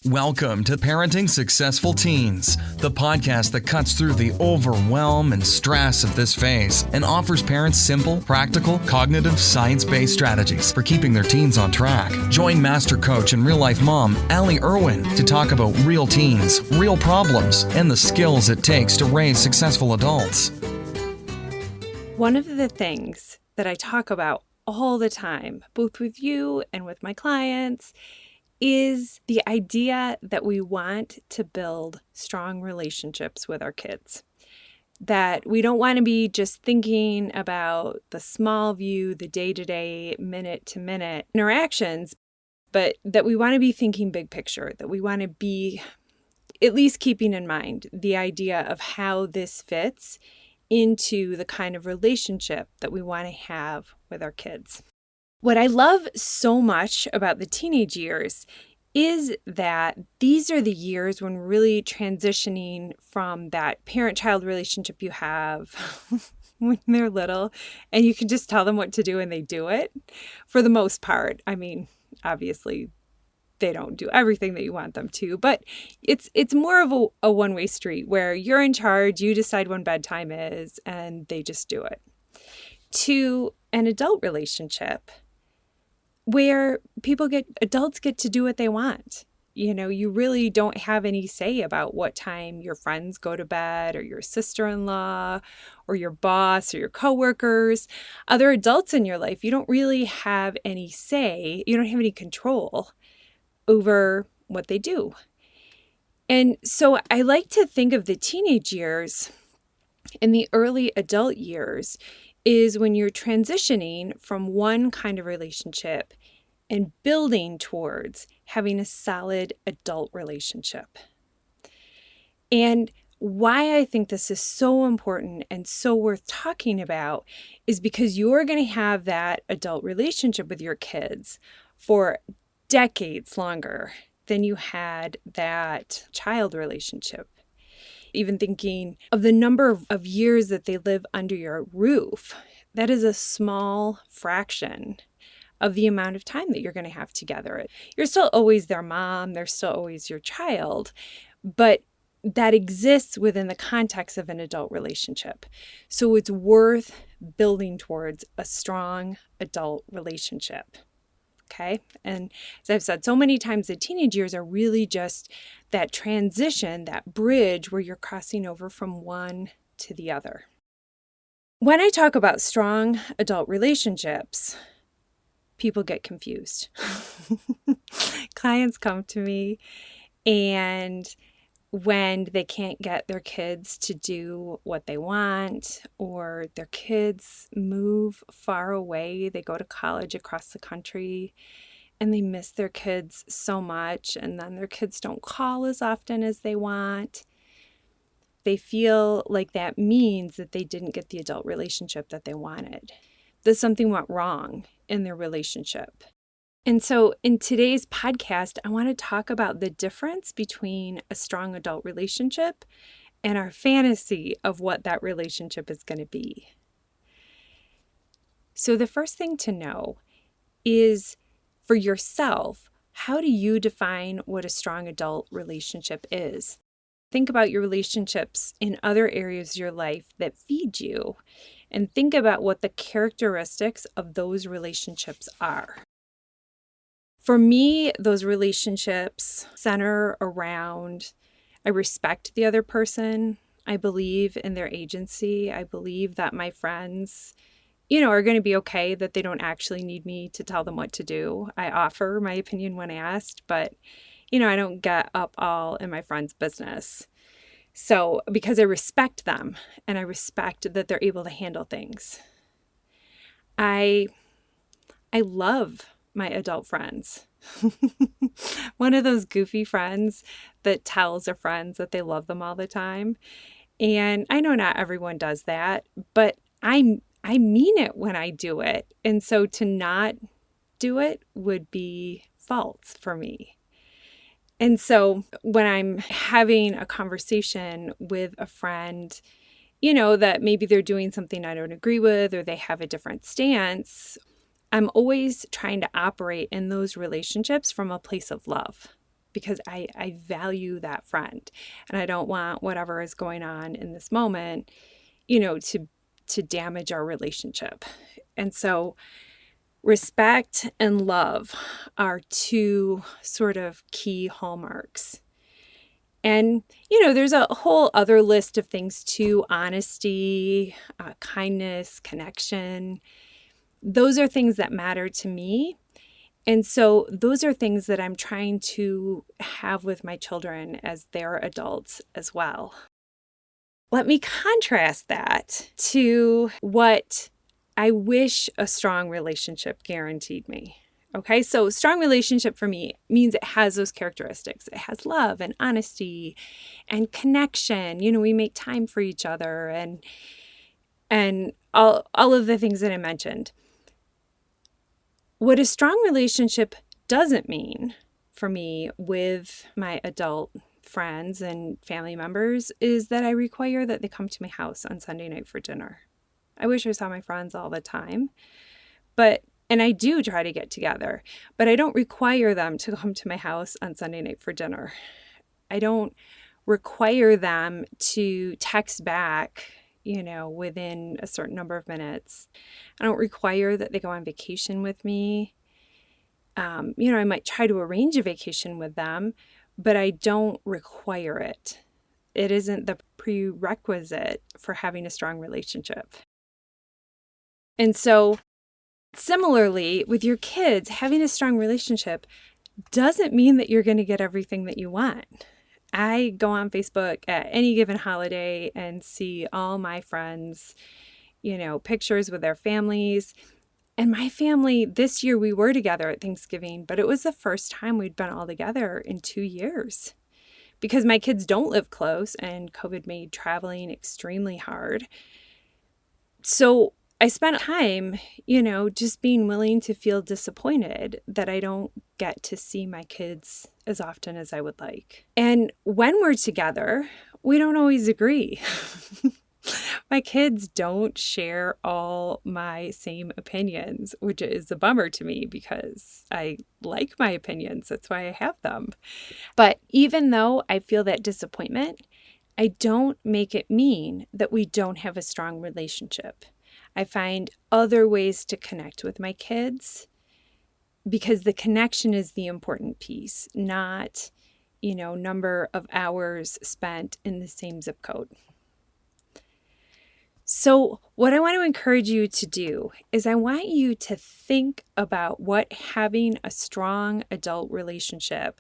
Welcome to Parenting Successful Teens, the podcast that cuts through the overwhelm and stress of this phase and offers parents simple, practical, cognitive, science-based strategies for keeping their teens on track. Join Master Coach and real-life mom, Allie Irwin, to talk about real teens, real problems, and the skills it takes to raise successful adults. One of the things that I talk about all the time, both with you and with my clients, is the idea that we want to build strong relationships with our kids. That we don't want to be just thinking about the small view, the day-to-day, minute-to-minute interactions, but that we want to be thinking big picture, that we want to be at least keeping in mind the idea of how this fits into the kind of relationship that we want to have with our kids. What I love so much about the teenage years is that these are the years when we're really transitioning from that parent-child relationship you have when they're little, and you can just tell them what to do and they do it for the most part. I mean, obviously, they don't do everything that you want them to, but it's more of a one-way street where you're in charge, you decide when bedtime is, and they just do it. To an adult relationship where adults get to do what they want. You know, you really don't have any say about what time your friends go to bed or your sister-in-law or your boss or your coworkers, other adults in your life. You don't really have any say. You don't have any control over what they do. And so I like to think of the teenage years and the early adult years is when you're transitioning from one kind of relationship and building towards having a solid adult relationship. And why I think this is so important and so worth talking about is because you're going to have that adult relationship with your kids for decades longer than you had that child relationship. Even thinking of the number of years that they live under your roof, that is a small fraction of the amount of time that you're going to have together. You're still always their mom, they're still always your child, but that exists within the context of an adult relationship. So it's worth building towards a strong adult relationship. Okay. And as I've said so many times, the teenage years are really just that transition, that bridge where you're crossing over from one to the other. When I talk about strong adult relationships, people get confused. Clients come to me, and when they can't get their kids to do what they want, or their kids move far away, they go to college across the country, and they miss their kids so much, and then their kids don't call as often as they want. They feel like that means that they didn't get the adult relationship that they wanted, that something went wrong in their relationship. And so in today's podcast, I want to talk about the difference between a strong adult relationship and our fantasy of what that relationship is going to be. So the first thing to know is, for yourself, how do you define what a strong adult relationship is? Think about your relationships in other areas of your life that feed you, and think about what the characteristics of those relationships are. For me, those relationships center around, I respect the other person. I believe in their agency. I believe that my friends, are going to be okay, that they don't actually need me to tell them what to do. I offer my opinion when asked, but, I don't get up all in my friend's business. So, because I respect them and I respect that they're able to handle things. I love my adult friends. One of those goofy friends that tells their friends that they love them all the time. And I know not everyone does that, but I mean it when I do it. And so to not do it would be false for me. And so when I'm having a conversation with a friend, that maybe they're doing something I don't agree with, or they have a different stance, I'm always trying to operate in those relationships from a place of love. because I value that friend, and I don't want whatever is going on in this moment, to damage our relationship. And so respect and love are two sort of key hallmarks. And, there's a whole other list of things too: honesty, kindness, connection. Those are things that matter to me. And so those are things that I'm trying to have with my children as they're adults as well. Let me contrast that to what I wish a strong relationship guaranteed me. Okay, so strong relationship for me means it has those characteristics. It has love and honesty and connection. We make time for each other and all of the things that I mentioned. What a strong relationship doesn't mean for me with my adult friends and family members is that I require that they come to my house on Sunday night for dinner. I wish I saw my friends all the time, and I do try to get together, but I don't require them to come to my house on Sunday night for dinner. I don't require them to text back, within a certain number of minutes. I don't require that they go on vacation with me. I might try to arrange a vacation with them, but I don't require it. It isn't the prerequisite for having a strong relationship. And so similarly, with your kids, having a strong relationship doesn't mean that you're going to get everything that you want. I go on Facebook at any given holiday and see all my friends, pictures with their families. And my family, this year we were together at Thanksgiving, but it was the first time we'd been all together in 2 years because my kids don't live close and COVID made traveling extremely hard. So I spent time, just being willing to feel disappointed that I don't get to see my kids as often as I would like. And when we're together, we don't always agree. My kids don't share all my same opinions, which is a bummer to me because I like my opinions. That's why I have them. But even though I feel that disappointment, I don't make it mean that we don't have a strong relationship. I find other ways to connect with my kids because the connection is the important piece, not, number of hours spent in the same zip code. So what I want to encourage you to do is I want you to think about what having a strong adult relationship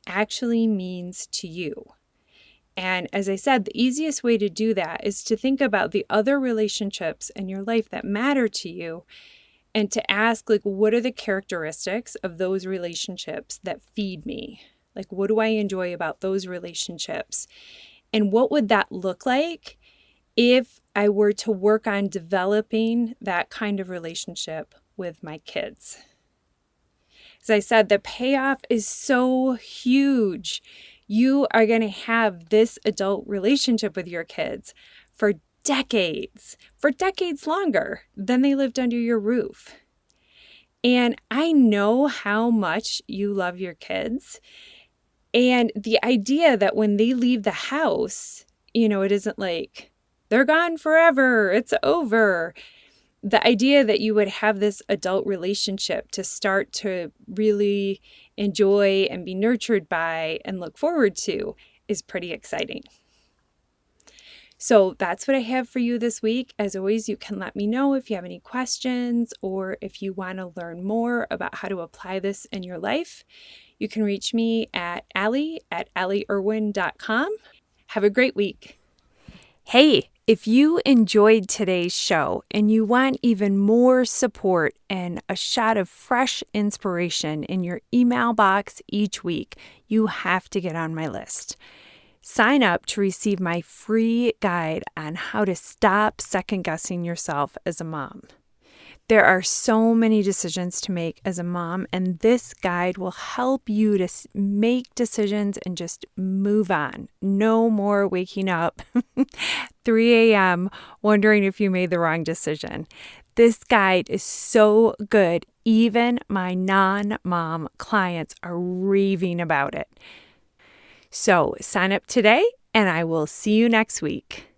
actually means to you. And as I said, the easiest way to do that is to think about the other relationships in your life that matter to you and to ask, what are the characteristics of those relationships that feed me? What do I enjoy about those relationships? And what would that look like if I were to work on developing that kind of relationship with my kids? As I said, the payoff is so huge. You are going to have this adult relationship with your kids for decades longer than they lived under your roof. And I know how much you love your kids. And the idea that when they leave the house, it isn't like they're gone forever, it's over. The idea that you would have this adult relationship to start to really enjoy and be nurtured by and look forward to is pretty exciting. So that's what I have for you this week. As always, you can let me know if you have any questions or if you want to learn more about how to apply this in your life. You can reach me at Allie@allieirwin.com. Have a great week. Hey, if you enjoyed today's show and you want even more support and a shot of fresh inspiration in your email box each week, you have to get on my list. Sign up to receive my free guide on how to stop second-guessing yourself as a mom. There are so many decisions to make as a mom, and this guide will help you to make decisions and just move on. No more waking up 3 a.m. wondering if you made the wrong decision. This guide is so good. Even my non-mom clients are raving about it. So sign up today, and I will see you next week.